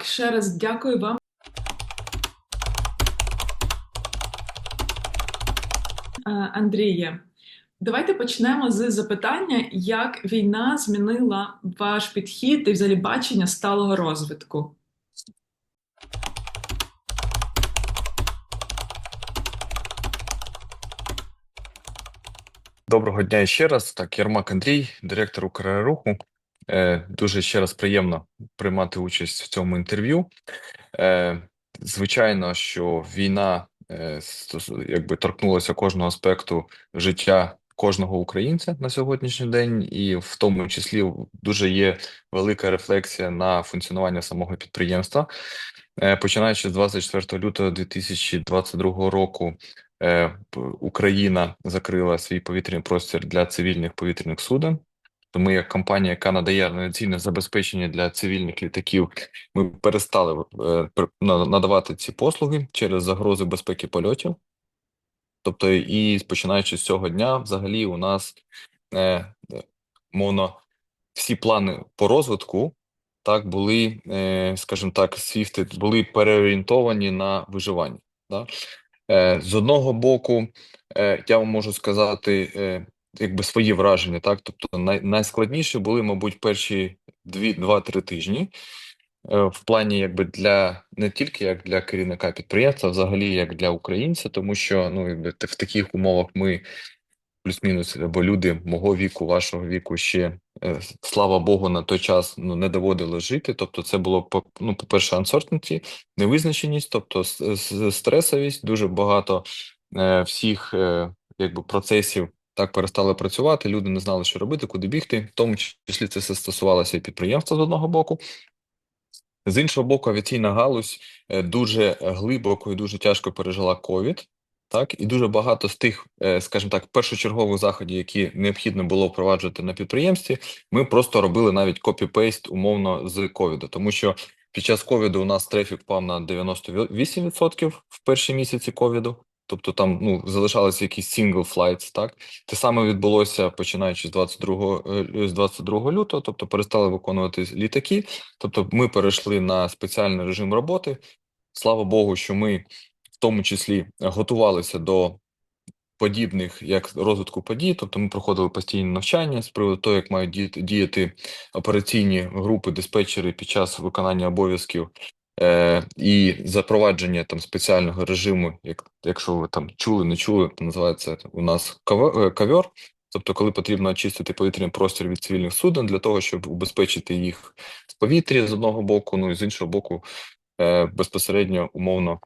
Ще раз дякую вам, Андріє. Давайте почнемо з запитання, як війна змінила ваш підхід і взагалі бачення сталого розвитку. Доброго дня ще раз. Так, Єрмак Андрій, директор Украероруху. Дуже ще раз приємно приймати участь в цьому інтерв'ю. Звичайно, що війна якби торкнулася кожного аспекту життя кожного українця на сьогоднішній день, і в тому числі дуже є велика рефлексія на функціонування самого підприємства. Починаючи з 24 лютого 2022 року, Україна закрила свій повітряний простір для цивільних повітряних суден. То ми, як компанія, яка надає авіаційне забезпечення для цивільних літаків, ми перестали надавати ці послуги через загрози безпеки польотів. Тобто, і починаючи з цього дня, взагалі, у нас е, е, мовно всі плани по розвитку так були, скажімо так, свіфти були переорієнтовані на виживання. Да? З одного боку, я вам можу сказати, якби свої враження, так, тобто найскладніше були, мабуть, перші 2-3 тижні. В плані, якби для не тільки як для керівника підприємства, а взагалі як для українця, тому що ну якби в таких умовах ми плюс-мінус, бо люди мого віку, вашого віку ще слава Богу, на той час ну не доводилось жити. Тобто, це було ну, по-перше, uncertainty, невизначеність, тобто стресовість, дуже багато всіх якби процесів так перестали працювати. Люди не знали, що робити, куди бігти. В тому числі це все стосувалося і підприємства з одного боку. З іншого боку, авіаційна галузь дуже глибоко і дуже тяжко пережила ковід. Так, і дуже багато з тих, скажімо так, першочергових заходів, які необхідно було впроваджувати на підприємстві, ми просто робили навіть копі-пейст умовно з ковіду, тому що під час ковіду у нас трефік впав на 98% в перші місяці ковіду. Тобто там ну залишалися якісь single flights, так те саме відбулося починаючи з 22 лютого, тобто перестали виконувати літаки. Тобто, ми перейшли на спеціальний режим роботи. Слава Богу, що ми в тому числі готувалися до подібних як розвитку подій. Тобто, ми проходили постійні навчання з приводу того, як мають діяти операційні групи диспетчери під час виконання обов'язків. І запровадження там спеціального режиму, якщо ви там чули, не чули, то називається у нас ковер. Тобто, коли потрібно очистити повітряний простір від цивільних суден для того, щоб убезпечити їх в повітрі з одного боку, ну і з іншого боку, безпосередньо умовно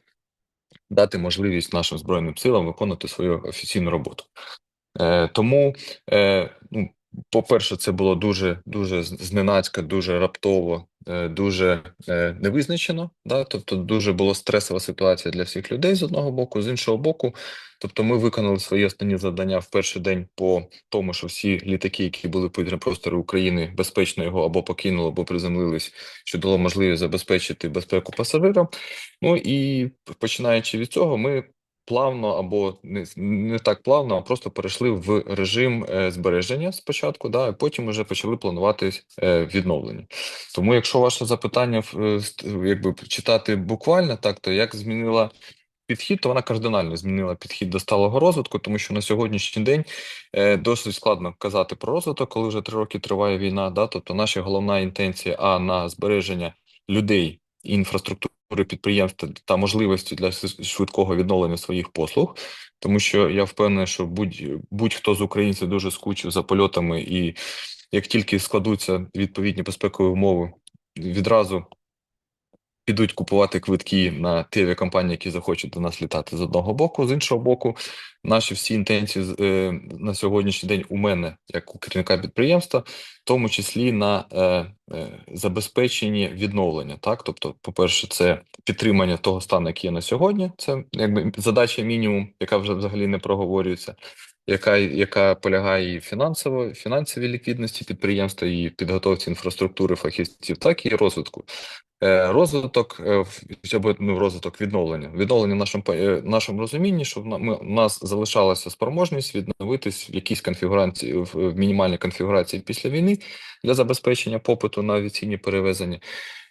дати можливість нашим збройним силам виконувати свою офіційну роботу. Тому, ну, по-перше, це було дуже зненацька, дуже раптово, дуже невизначено. Да? Тобто, дуже була стресова ситуація для всіх людей з одного боку, з іншого боку. Тобто, ми виконали свої основні завдання в перший день по тому, що всі літаки, які були в повітряному просторі України, безпечно його або покинули, або приземлились, що дало можливість забезпечити безпеку пасажирам. Ну і починаючи від цього, ми плавно або не так плавно, а просто перейшли в режим збереження спочатку, да, а потім вже почали планувати відновлення. Тому, якщо ваше запитання якби читати буквально так, то як змінила підхід, то вона кардинально змінила підхід до сталого розвитку, тому що на сьогоднішній день досить складно казати про розвиток, коли вже 3 роки триває війна. Да, тобто наша головна інтенція на збереження людей і інфраструктури підприємств та можливості для швидкого відновлення своїх послуг, тому що я впевнений, що будь-хто з українців дуже скучив за польотами, і як тільки складуться відповідні безпекові умови, відразу підуть купувати квитки на ті авіакомпанії, які захочуть до нас літати з одного боку, з іншого боку, наші всі інтенції на сьогоднішній день у мене, як у керівника підприємства, в тому числі на забезпеченні відновлення. Так, тобто, по-перше, це підтримання того стану, який є на сьогодні. Це якби задача мінімум, яка вже взагалі не проговорюється. яка полягає і фінансовій ліквідності підприємства, і підготовці інфраструктури фахівців, так і розвитку. Розвиток або розвиток відновлення. Відновлення в нашому розумінні, щоб у нас залишалася спроможність відновитись в якійсь конфігурації, в мінімальній конфігурації після війни для забезпечення попиту на авіаційні перевезення.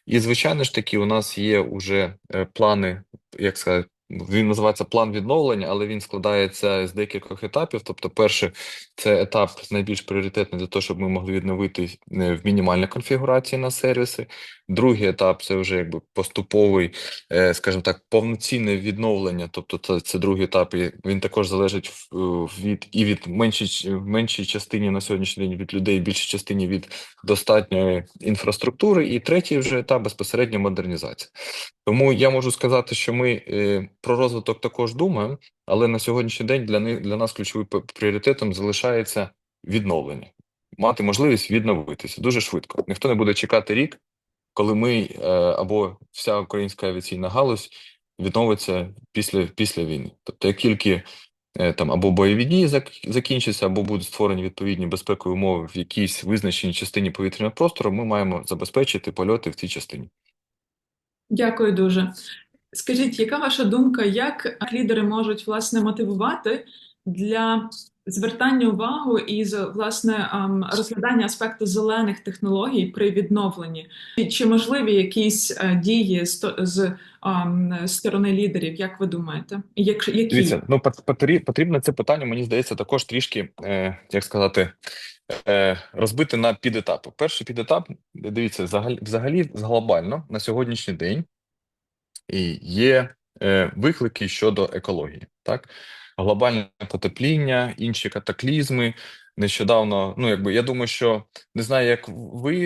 І, звичайно ж таки, у нас є вже плани, як сказати, він називається план відновлення, але він складається з декількох етапів. Тобто, перший це етап найбільш пріоритетний для того, щоб ми могли відновити в мінімальній конфігурації на сервіси. Другий етап це вже якби поступовий, скажімо так, повноцінне відновлення. Тобто, це другий етап. І він також залежить від меншій частині на сьогоднішній день від людей, більшій частині від достатньої інфраструктури. І третій вже етап безпосередньо модернізація. Тому я можу сказати, що ми про розвиток також думаємо, але на сьогоднішній день для нас ключовим пріоритетом залишається відновлення, мати можливість відновитися дуже швидко. Ніхто не буде чекати рік, коли ми або вся українська авіаційна галузь відновиться після війни. Тобто, як тільки там або бойові дії закінчаться, або будуть створені відповідні безпекові умови в якійсь визначеній частині повітряного простору, ми маємо забезпечити польоти в цій частині. Дякую дуже. Скажіть, яка ваша думка, як лідери можуть власне мотивувати для звертання увагу і власне розглядання аспекту зелених технологій при відновленні? Чи можливі якісь дії з сторони лідерів? Як ви думаєте? І які? Дивіться, потрібно це питання, мені здається, також трішки, як сказати, розбити на підетапи. Перший підетап, дивіться, взагалі глобально на сьогоднішній день і є виклики щодо екології. Так? Глобальне потепління, інші катаклізми. Нещодавно, я думаю, що не знаю, як ви.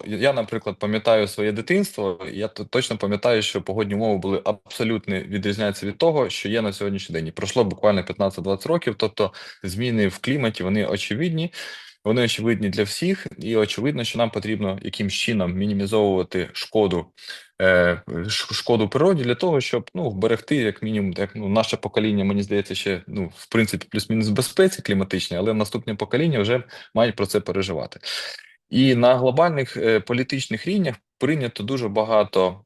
Я, наприклад, пам'ятаю своє дитинство. Я точно пам'ятаю, що погодні умови були абсолютно відрізняються від того, що є на сьогоднішній день. І пройшло буквально 15-20 років. Тобто зміни в кліматі вони очевидні. Вони очевидні для всіх, і очевидно, що нам потрібно якимсь чином мінімізовувати шкоду природі для того, щоб вберегти, як мінімум, наше покоління, мені здається, ще в принципі плюс-мінус в безпеці кліматичній, але наступне покоління вже мають про це переживати. І на глобальних політичних рівнях прийнято дуже багато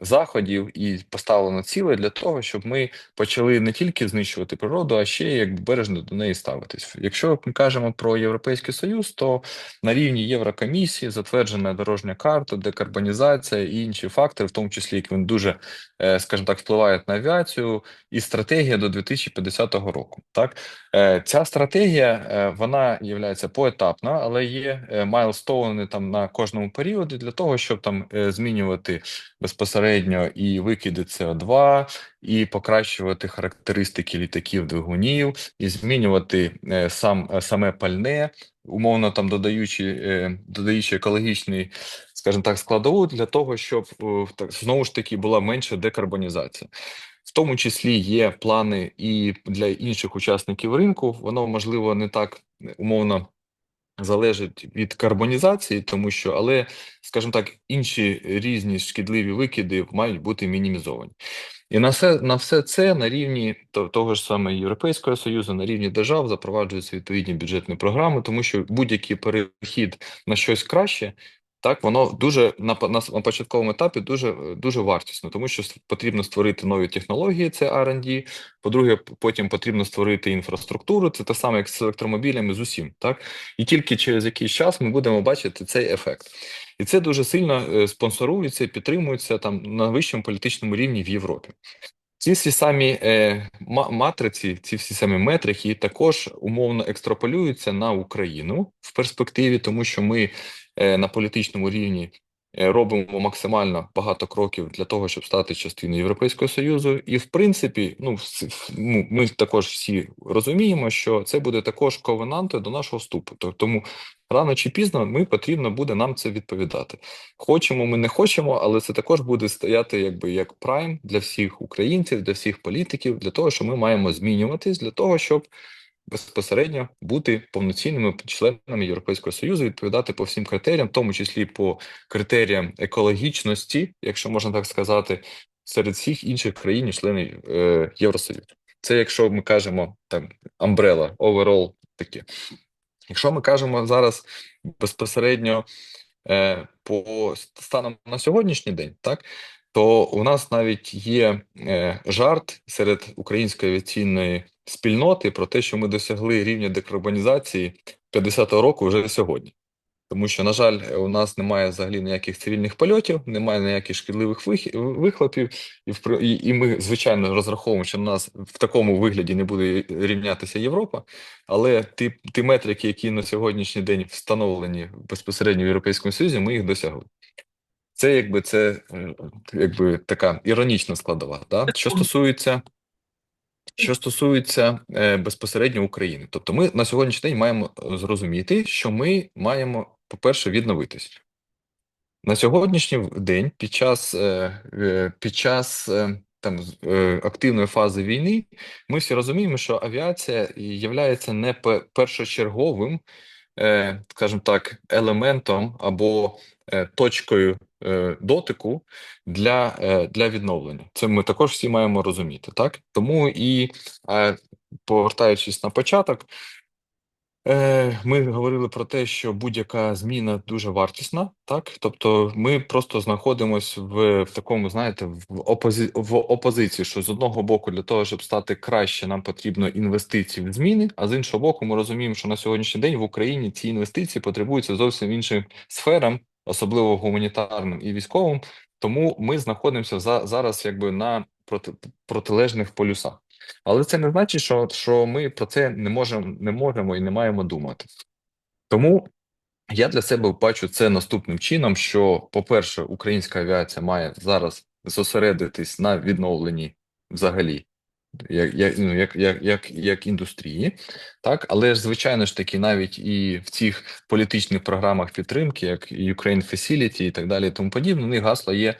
заходів і поставлено ціле для того, щоб ми почали не тільки знищувати природу, а ще як бережно до неї ставитись. Якщо ми кажемо про Європейський Союз, то на рівні Єврокомісії затверджена дорожня карта, декарбонізація і інші фактори, в тому числі як він дуже, скажімо так, впливають на авіацію, і стратегія до 2050 року. Так, ця стратегія вона є поетапна, але є майлстоуни там на кожному періоді для того, щоб там змінювати безпосередньо і викиди СО2, і покращувати характеристики літаків, двигунів, і змінювати саме пальне, умовно там додаючи екологічний, скажімо так, складову для того, щоб знову ж таки була менша декарбонізація. В тому числі є плани і для інших учасників ринку. Воно можливо не так умовно залежить від карбонізації, тому що, але, скажімо так, інші різні шкідливі викиди мають бути мінімізовані. І на все це на рівні того ж саме Європейського Союзу, на рівні держав запроваджуються відповідні бюджетні програми, тому що будь-який перехід на щось краще, так, воно дуже на початковому етапі дуже вартісно, тому що потрібно створити нові технології, це R&D. По-друге, потім потрібно створити інфраструктуру, це те саме, як з електромобілями, з усім. Так? І тільки через якийсь час ми будемо бачити цей ефект. І це дуже сильно спонсорується і підтримується там на вищому політичному рівні в Європі. Ці всі самі матриці, ці всі самі метрики також умовно екстраполюються на Україну в перспективі, тому що ми на політичному рівні робимо максимально багато кроків для того, щоб стати частиною Європейського Союзу. І в принципі, ми також всі розуміємо, що це буде також ковенанти до нашого вступу. Тому рано чи пізно потрібно буде нам це відповідати. Хочемо, ми не хочемо, але це також буде стояти як прайм для всіх українців, для всіх політиків, для того, що ми маємо змінюватись, для того, щоб безпосередньо бути повноцінними членами Європейського Союзу, відповідати по всім критеріям, в тому числі по критеріям екологічності, якщо можна так сказати, серед всіх інших країн, членів Євросоюзу. Це якщо ми кажемо там umbrella, overall таке. Якщо ми кажемо зараз безпосередньо по станом на сьогоднішній день, так, то у нас навіть є жарт серед української авіаційної спільноти про те, що ми досягли рівня декарбонізації 50-го року вже сьогодні. Тому що, на жаль, у нас немає взагалі ніяких цивільних польотів, немає ніяких шкідливих вихлопів, і ми, звичайно, розраховуємо, що на нас в такому вигляді не буде рівнятися Європа, але ті метрики, які на сьогоднішній день встановлені безпосередньо в Європейському Союзі, ми їх досягли. Це якби така іронічна складова. Да? Що стосується безпосередньо України, тобто ми на сьогоднішній день маємо зрозуміти, що ми маємо, по-перше, відновитись. На сьогоднішній день під час активної фази війни ми всі розуміємо, що авіація є не першочерговим, скажімо так, елементом або точкою дотику для відновлення. Це ми також всі маємо розуміти, так? Тому і повертаючись на початок. Ми говорили про те, що будь-яка зміна дуже вартісна, так? Тобто ми просто знаходимося в такому, знаєте, в опозиції, що з одного боку, для того, щоб стати краще, нам потрібно інвестиції в зміни, а з іншого боку, ми розуміємо, що на сьогоднішній день в Україні ці інвестиції потребуються зовсім іншим сферам, особливо гуманітарним і військовим. Тому ми знаходимося зараз якби на протилежних полюсах. Але це не значить, що ми про це не можемо і не маємо думати. Тому я для себе бачу це наступним чином: що, по-перше, українська авіація має зараз зосередитись на відновленні взагалі, як індустрії, так, але ж, звичайно ж таки, навіть і в цих політичних програмах підтримки, як Ukraine Facility і так далі, і тому подібне, у них гасло є,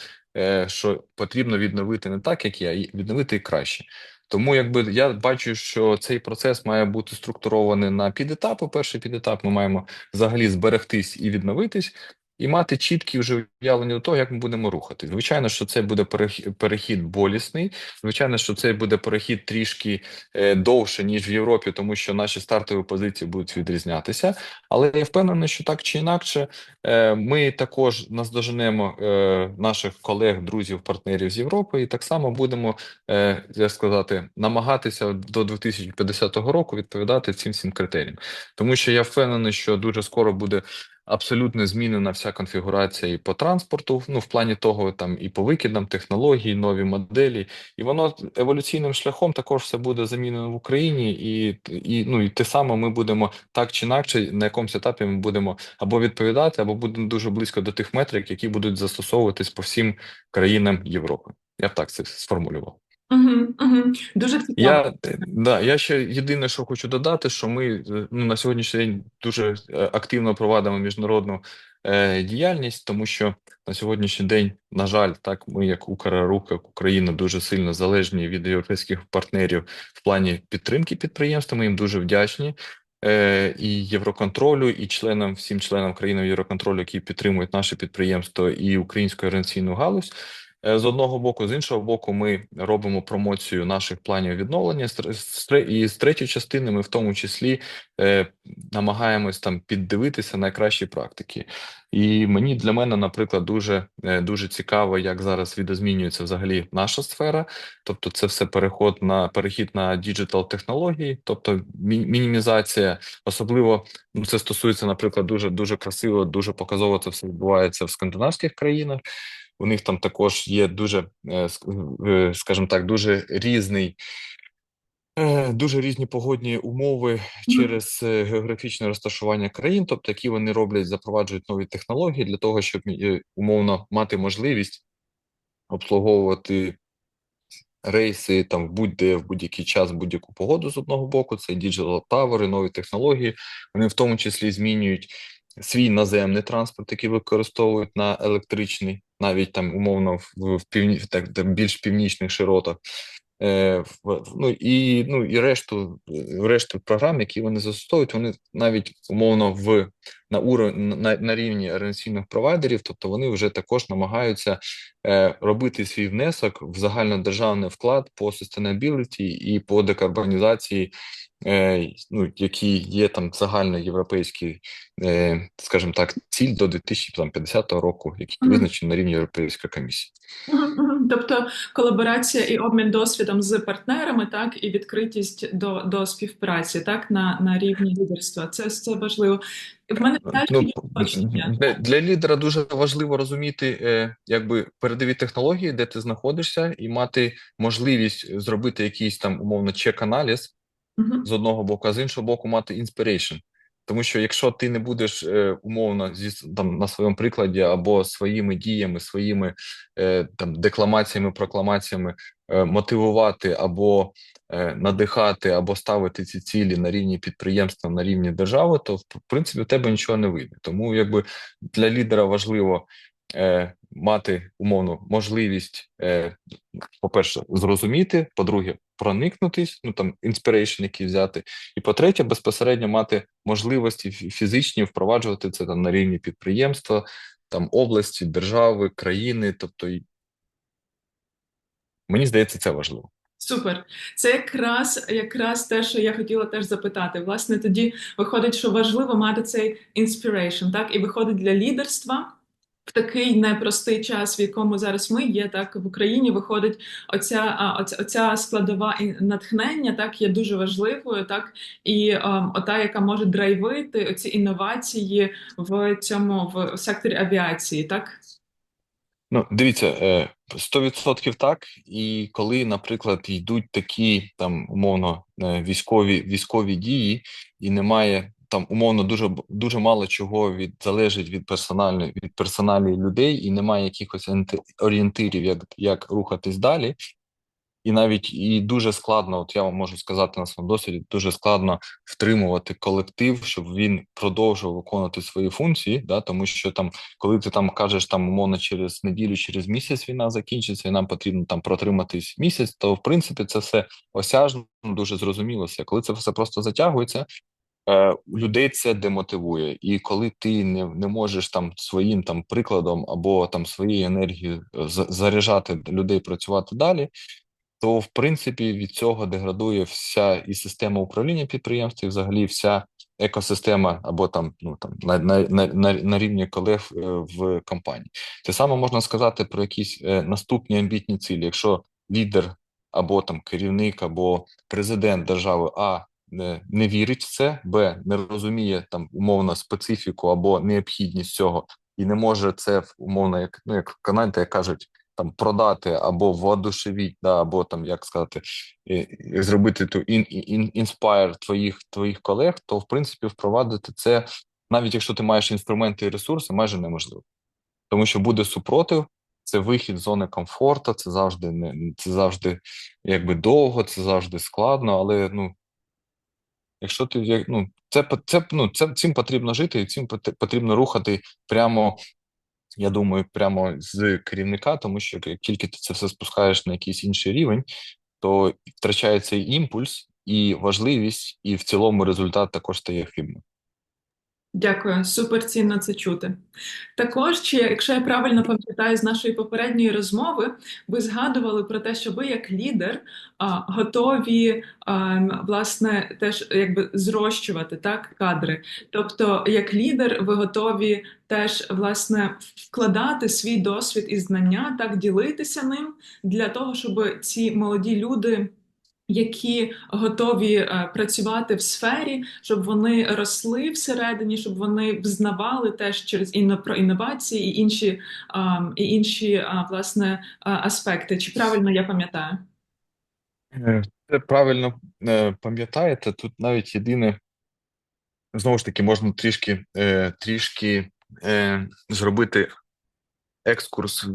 що потрібно відновити не так, як є, а відновити і краще. Тому якби я бачу, що цей процес має бути структурований на підетапи. Перший підетап ми маємо взагалі зберегтись і відновитись, і мати чіткі вже уявлення до того, як ми будемо рухати. Звичайно, що це буде перехід болісний. Звичайно, що це буде перехід трішки довше, ніж в Європі, тому що наші стартові позиції будуть відрізнятися. Але я впевнений, що так чи інакше ми також наздоженемо наших колег, друзів, партнерів з Європи, і так само будемо, як сказати, намагатися до 2050 року відповідати цим всім критеріям. Тому що я впевнений, що дуже скоро буде абсолютно змінена вся конфігурація і по транспорту, ну в плані того, там і по викидам, технології, нові моделі, і воно еволюційним шляхом також все буде замінено в Україні, і те саме ми будемо так чи інакше на якомусь етапі ми будемо або відповідати, або будемо дуже близько до тих метрик, які будуть застосовуватись по всім країнам Європи. Я б так це сформулював. Угу, угу. Дуже цікаво. Я ще єдине, що хочу додати, що ми на сьогоднішній день дуже активно провадимо міжнародну діяльність, тому що на сьогоднішній день, на жаль, так ми, як Украрух, як Україна, дуже сильно залежні від європейських партнерів в плані підтримки підприємства. Ми їм дуже вдячні. І Євроконтролю, і всім членам країн Євроконтролю, які підтримують наше підприємство і українську авіаційну галузь. З одного боку, з іншого боку, ми робимо промоцію наших планів відновлення. І з третьої частини ми в тому числі намагаємось там піддивитися найкращі практики. І для мене, наприклад, дуже цікаво, як зараз відозмінюється взагалі наша сфера. Тобто, це все перехід на діджитал технології, тобто мінімізація, особливо це стосується, наприклад, дуже красиво, дуже показово це все відбувається в скандинавських країнах. У них там також є скажімо так, дуже різні погодні умови через географічне розташування країн, тобто які вони роблять, запроваджують нові технології для того, щоб умовно мати можливість обслуговувати рейси там будь-де в будь-який час, в будь-яку погоду з одного боку. Це діджитал тавери, нові технології. Вони в тому числі змінюють свій наземний транспорт, який використовують на електричний, навіть там умовно там більш північних широтах. Ну і решту програм, які вони застосовують, вони навіть умовно в на рівні організаційних провайдерів, тобто вони вже також намагаються робити свій внесок в загальнодержавний вклад по sustainability і по декарбонізації, ну, які є там загальноєвропейські, скажімо так, ціль до 2050 року, які визначені на рівні Європейської комісії. Тобто колаборація і обмін досвідом з партнерами, так, і відкритість до співпраці, так, на рівні лідерства. Це важливо. В мене теж Ну, є уточнення. для лідера дуже важливо розуміти, якби передові технології, де ти знаходишся, і мати можливість зробити якийсь там умовно чек-аналіз Мгм. з одного боку, а з іншого боку мати inspiration. Тому що якщо ти не будеш умовно там на своєму прикладі або своїми діями, своїми там декламаціями, прокламаціями мотивувати або надихати, або ставити ці цілі на рівні підприємства, на рівні держави, то в принципі у тебе нічого не вийде. Тому якби для лідера важливо мати умовну можливість, по-перше, зрозуміти, по-друге, проникнутись, ну там інспірейшн, який взяти, і по-третє, безпосередньо мати можливості фізичні впроваджувати це там на рівні підприємства, там області, держави, країни. Тобто, мені здається, це важливо. Супер. Це якраз те, що я хотіла теж запитати. Власне, тоді виходить, що важливо мати цей inspiration, так? І виходить для лідерства в такий непростий час, в якому зараз ми є, так, в Україні виходить оця складова натхнення, так, є дуже важливою, так, і ота, яка може драйвити оці інновації в секторі авіації, так? Ну, дивіться, 100% так. І коли, наприклад, йдуть такі там умовно військові дії, і немає там умовно дуже мало чого залежить від персоналі людей, і немає якихось орієнтирів, як рухатись далі. І навіть і дуже складно, от я вам можу сказати на своєму досвіді, дуже складно втримувати колектив, щоб він продовжував виконувати свої функції, да, тому що там, коли ти там кажеш, там умовно через неділю, через місяць війна закінчиться, і нам потрібно там протриматись місяць, то в принципі це все осяжно, дуже зрозуміло все. Коли це все просто затягується, людей це демотивує. І коли ти не можеш там своїм там прикладом або там своєю енергією заряджати людей працювати далі, то в принципі від цього деградує вся і система управління підприємств, і взагалі вся екосистема, або там ну там на рівні колег в компанії. Те саме можна сказати про якісь наступні амбітні цілі. Якщо лідер або там керівник, або президент держави не вірить в це, б не розуміє там умовно специфіку або необхідність цього, і не може це умовно, як в Канаді, як кажуть, там продати або воодушевіть, да, або там, як сказати, зробити ту інспайр твоїх колег, то в принципі впровадити це, навіть якщо ти маєш інструменти і ресурси, майже неможливо. Тому що буде супротив, це вихід з зони комфорту, це завжди якби довго, це завжди складно, але ну, якщо ти ну, цим потрібно жити, і цим потрібно рухати прямо. Я думаю, прямо з керівника, тому що як тільки ти це все спускаєш на якийсь інший рівень, то втрачається і імпульс, і важливість, і в цілому результат також стає хибним. Дякую, супер цінно це чути. Також, якщо я правильно пам'ятаю з нашої попередньої розмови, ви згадували про те, що ви як лідер готові власне теж якби зрощувати так кадри. Тобто, як лідер, ви готові теж власне вкладати свій досвід і знання, так ділитися ним для того, щоб ці молоді люди, які готові працювати в сфері, щоб вони росли всередині, щоб вони взнавали теж через про інновації і інші власне аспекти. Чи правильно я пам'ятаю? Це правильно пам'ятаєте, тут навіть єдине, знову ж таки, можна трішки зробити екскурс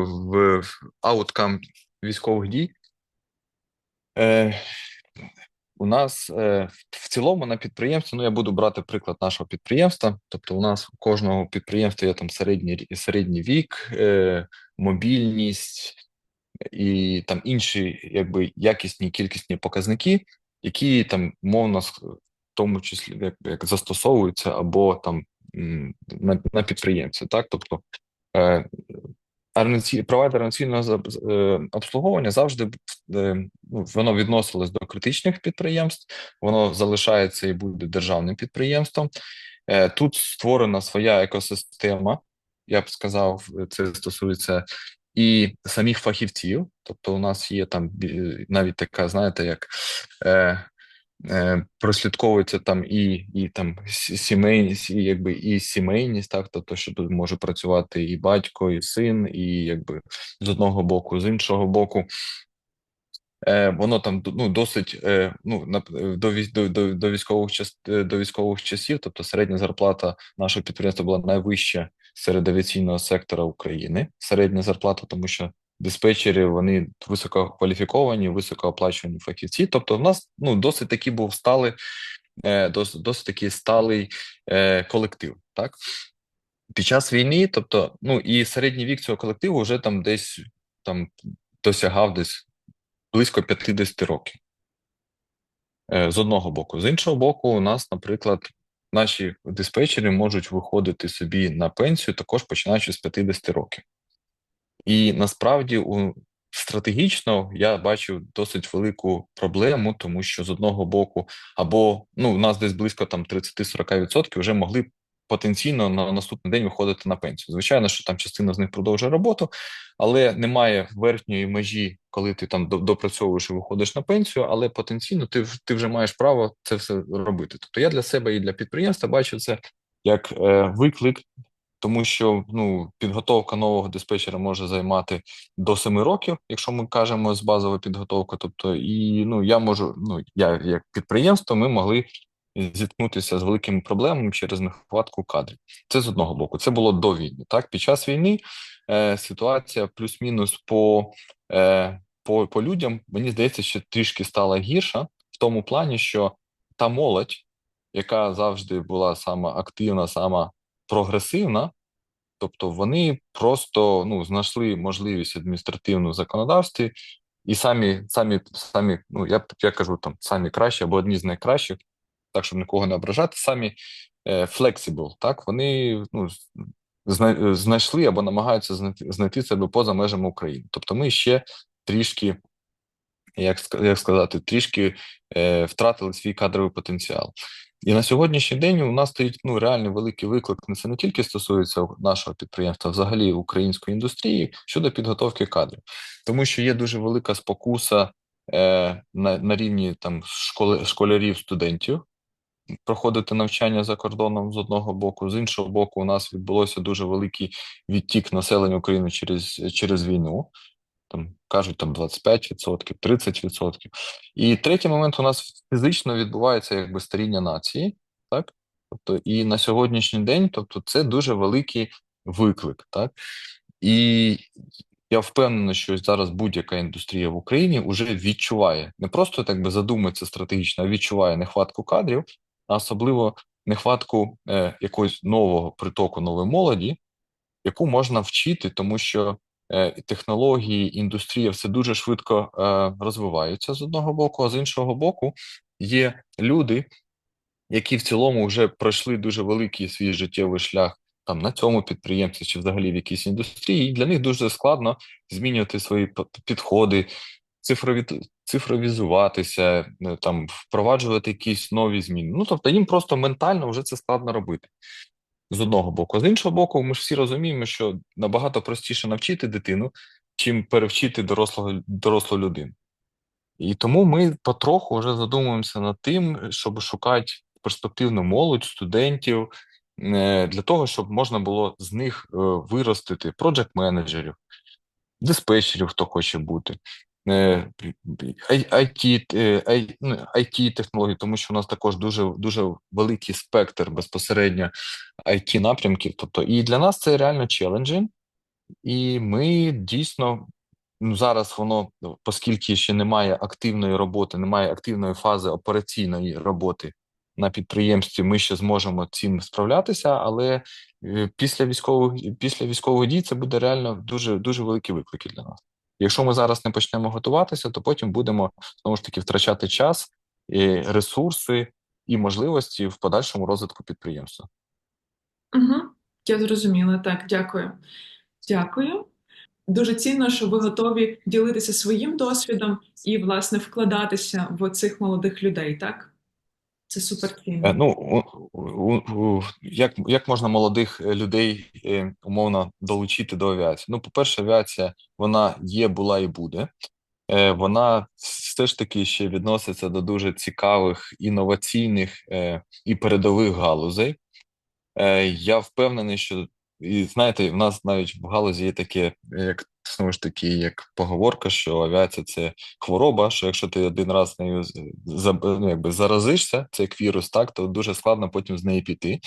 в ауткам військових дій. У нас в цілому на підприємстві, ну я буду брати приклад нашого підприємства. Тобто, у нас у кожного підприємства є там середній вік, мобільність і там інші, якби якісні кількісні показники, які там мовно тому числі як застосовуються або там на підприємці, так, тобто е, провайдер інформаційного обслуговування завжди ну, воно відносилось до критичних підприємств, воно залишається і буде державним підприємством. Тут створена своя екосистема, я б сказав, це стосується і самих фахівців, тобто у нас є там навіть така, знаєте, як прослідковується там і там сімейність, і якби і сімейність, так, тобто, що тут може працювати і батько, і син, і якби з одного боку, з іншого боку. Воно там ну, досить ну, до військових часів, тобто середня зарплата нашого підприємства була найвища серед авіаційного сектора України. Середня зарплата, тому що диспетчери вони висококваліфіковані, високооплачувані фахівці. Тобто, в нас ну, досить такий був досить такий сталий колектив. Так під час війни, тобто, ну і середній вік цього колективу вже там десь там досягав десь близько 50 років. З одного боку. З іншого боку, у нас, наприклад, наші диспетчери можуть виходити собі на пенсію також починаючи з 50 років. І насправді стратегічно я бачу досить велику проблему, тому що з одного боку, або ну, у нас десь близько там 30-40% вже могли потенційно на наступний день виходити на пенсію. Звичайно, що там частина з них продовжує роботу, але немає верхньої межі, коли ти там допрацьовуєш і виходиш на пенсію, але потенційно ти вже маєш право це все робити. Тобто я для себе і для підприємства бачу це як виклик, тому що ну, підготовка нового диспетчера може займати до 7 років, якщо ми кажемо з базової підготовки. Тобто, і ну я можу, ну я як підприємство, ми могли зіткнутися з великими проблемами через нехватку кадрів. Це з одного боку. Це було до війни. Так, під час війни ситуація плюс-мінус по людям, мені здається, що трішки стала гірша в тому плані, що та молодь, яка завжди була сама активна, сама прогресивна, тобто вони просто ну, знайшли можливість адміністративну в законодавстві і самі, ну я кажу там самі кращі або одні з найкращих, так щоб нікого не ображати, самі flexible, так вони ну, знайшли або намагаються знайти себе поза межами України. Тобто ми ще трішки, як сказати, трішки втратили свій кадровий потенціал. І на сьогоднішній день у нас стоїть ну реально великий виклик. Це не тільки стосується нашого підприємства, а взагалі української індустрії щодо підготовки кадрів, тому що є дуже велика спокуса на рівні там школярів, студентів проходити навчання за кордоном з одного боку, з іншого боку, у нас відбулося дуже великий відтік населення України через війну. Там кажуть там 25%, 30%. І третій момент у нас фізично відбувається якби старіння нації, так? Тобто, і на сьогоднішній день, тобто, це дуже великий виклик, так? І я впевнений, що зараз будь-яка індустрія в Україні вже відчуває, не просто так би задумується стратегічно, а відчуває нехватку кадрів, а особливо нехватку якогось нового притоку нової молоді, яку можна вчити, тому що технології, індустрія все дуже швидко розвиваються з одного боку, а з іншого боку, є люди, які в цілому вже пройшли дуже великий свій життєвий шлях там на цьому підприємстві чи взагалі в якійсь індустрії, і для них дуже складно змінювати свої підходи, цифровізуватися, там впроваджувати якісь нові зміни. Ну тобто їм просто ментально вже це складно робити. З одного боку. З іншого боку, ми ж всі розуміємо, що набагато простіше навчити дитину, чим перевчити дорослу людину. І тому ми потроху вже задумуємося над тим, щоб шукати перспективну молодь, студентів, для того, щоб можна було з них виростити проджект-менеджерів, диспетчерів, хто хоче бути, IT-технології, тому що у нас також дуже великий спектр безпосередньо IT-напрямків. Тобто, і для нас це реально челенджі, і ми дійсно ну, зараз воно, оскільки ще немає активної роботи, немає активної фази операційної роботи на підприємстві, ми ще зможемо цим справлятися, але після військових дій це буде реально дуже великі виклики для нас. Якщо ми зараз не почнемо готуватися, то потім будемо знову ж таки втрачати час, ресурси і можливості в подальшому розвитку підприємства. Угу. Я зрозуміла. Так, дякую. Дякую. Дуже цінно, що ви готові ділитися своїм досвідом і, власне, вкладатися в цих молодих людей, так? Це супер цінно. Ну, як можна молодих людей умовно долучити до авіації? Ну, по-перше, авіація вона є, була і буде. Вона все ж таки ще відноситься до дуже цікавих, інноваційних і передових галузей. Я впевнений, що і знаєте, в нас навіть в галузі є таке, як знову ж таки, як поговорка, що авіація це хвороба. Що якщо ти один раз нею ну, якби заразишся, це як вірус, так то дуже складно потім з неї піти.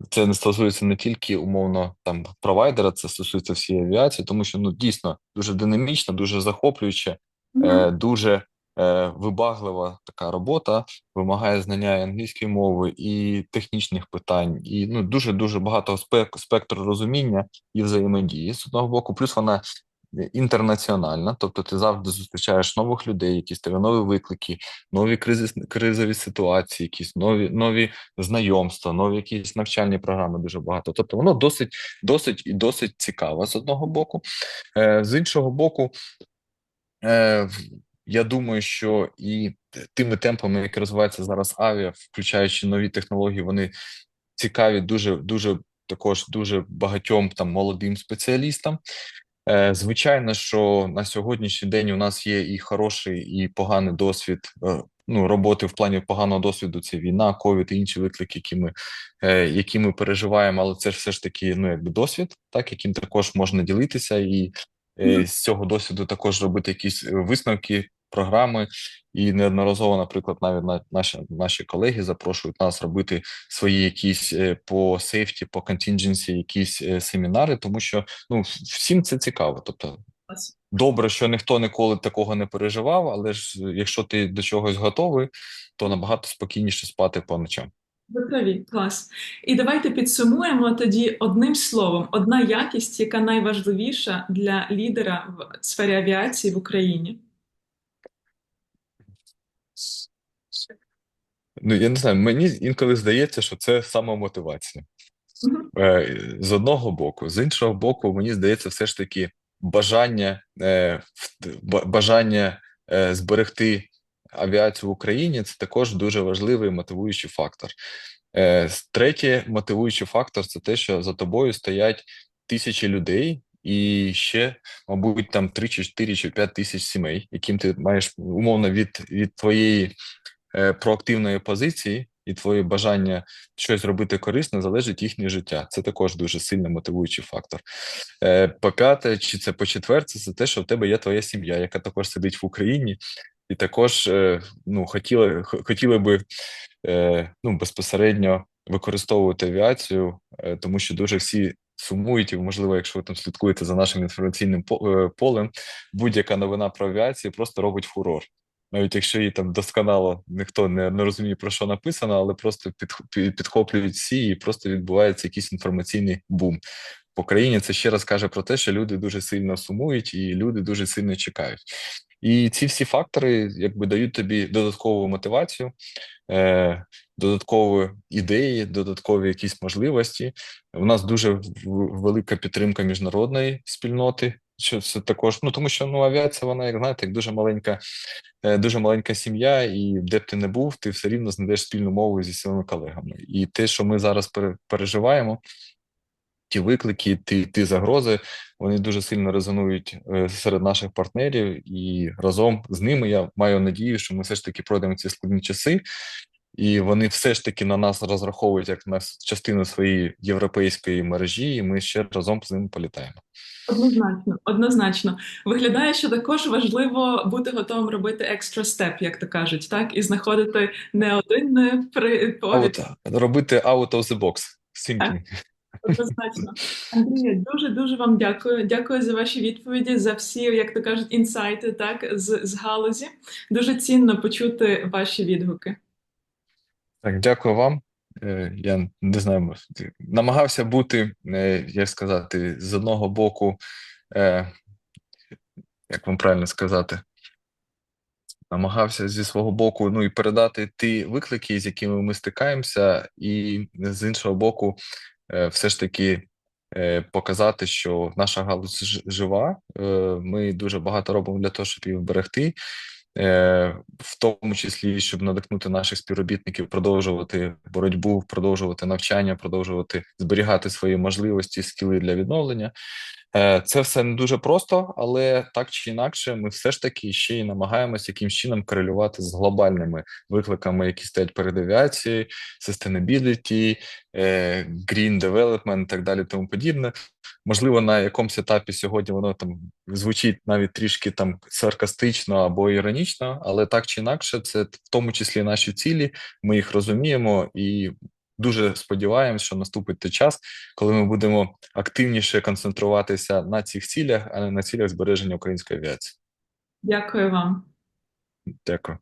Це не стосується не тільки умовно там провайдера, це стосується всієї авіації, тому що ну дійсно дуже динамічно, дуже захоплююче, Мгм. дуже вибаглива така робота, вимагає знання і англійської мови, і технічних питань, і ну дуже багато спектру розуміння і взаємодії з одного боку. Плюс вона інтернаціональна, тобто ти завжди зустрічаєш нових людей, якісь тебе нові виклики, нові кризові ситуації, якісь нові знайомства, нові якісь навчальні програми. Дуже багато. Тобто воно досить цікаво з одного боку. З іншого боку. Е, Я думаю, що і тими темпами, які розвивається зараз авіа, включаючи нові технології, вони цікаві дуже також дуже багатьом там молодим спеціалістам. Звичайно, що на сьогоднішній день у нас є і хороший, і поганий досвід. Ну, роботи в плані поганого досвіду, це війна, ковід і інші виклики, які ми переживаємо, але це ж все ж таки ну, якби досвід, так, яким також можна ділитися, і з цього досвіду також робити якісь висновки, програми. І неодноразово, наприклад, навіть наші колеги запрошують нас робити свої якісь по сейфті, по контіндженсі, якісь семінари, тому що ну всім це цікаво. Тобто добре, що ніхто ніколи такого не переживав, але ж якщо ти до чогось готовий, то набагато спокійніше спати по ночам. Ви праві, клас. І давайте підсумуємо тоді одним словом, одна якість, яка найважливіша для лідера в сфері авіації в Україні. Ну я не знаю, мені інколи здається, що це самомотивація. Мгм. З одного боку, з іншого боку, мені здається, все ж таки бажання зберегти авіацію в Україні це також дуже важливий мотивуючий фактор. Третє мотивуючий фактор це те, що за тобою стоять тисячі людей. І ще, мабуть, там 3 чи 4 чи 5 тисяч сімей, яким ти маєш умовно від твоєї проактивної позиції і твоє бажання щось робити корисне, залежить їхнє життя. Це також дуже сильно мотивуючий фактор. По-п'яте, чи це по-четверте, це те, що в тебе є твоя сім'я, яка також сидить в Україні, і також ну, хотіли би ну, безпосередньо використовувати авіацію, тому що дуже всі сумують, і, можливо, якщо ви там слідкуєте за нашим інформаційним полем, будь-яка новина про авіацію просто робить фурор. Навіть якщо її там досконало ніхто не розуміє, про що написано, але просто підхоплюють всі, і просто відбувається якийсь інформаційний бум. По країні це ще раз каже про те, що люди дуже сильно сумують і люди дуже сильно чекають. І ці всі фактори якби дають тобі додаткову мотивацію, додаткові ідеї, додаткові якісь можливості. У нас дуже велика підтримка міжнародної спільноти. Що це також, ну тому що ну авіація, вона як знаєте, як дуже маленька сім'я, і де б ти не був, ти все рівно знайдеш спільну мову зі своїми колегами. І те, що ми зараз переживаємо, ті виклики, ті загрози, вони дуже сильно резонують серед наших партнерів, і разом з ними я маю надію, що ми все ж таки пройдемо ці складні часи, і вони все ж таки на нас розраховують як на частину своєї європейської мережі, і ми ще разом з ними політаємо. Однозначно, однозначно. Виглядає, що також важливо бути готовим робити екстра степ, як то кажуть, так? І знаходити не один А повід. от робити out of the box Так, thinking. однозначно. Андрія, дуже вам дякую. Дякую за ваші відповіді, за всі, як то кажуть, інсайти, так, з галузі. Дуже цінно почути ваші відгуки. Так, дякую вам. Я не знаю, намагався бути, як сказати, з одного боку, е, як вам правильно сказати, намагався зі свого боку, ну і передати ті виклики, з якими ми стикаємося, і з іншого боку, все ж таки показати, що наша галузь жива. Ми дуже багато робимо для того, щоб її вберегти. В тому числі, щоб надихнути наших співробітників продовжувати боротьбу, продовжувати навчання, продовжувати зберігати свої можливості, скіли для відновлення. Це все не дуже просто, але так чи інакше, ми все ж таки ще й намагаємося якимсь чином корелювати з глобальними викликами, які стоять перед авіацією, sustainability, green development і так далі, тому подібне. Можливо, на якомусь етапі сьогодні воно там звучить навіть трішки там саркастично або іронічно, але так чи інакше, це в тому числі наші цілі. Ми їх розуміємо і дуже сподіваємось, що наступить той час, коли ми будемо активніше концентруватися на цих цілях, а не на цілях збереження української авіації. Дякую вам. Дякую.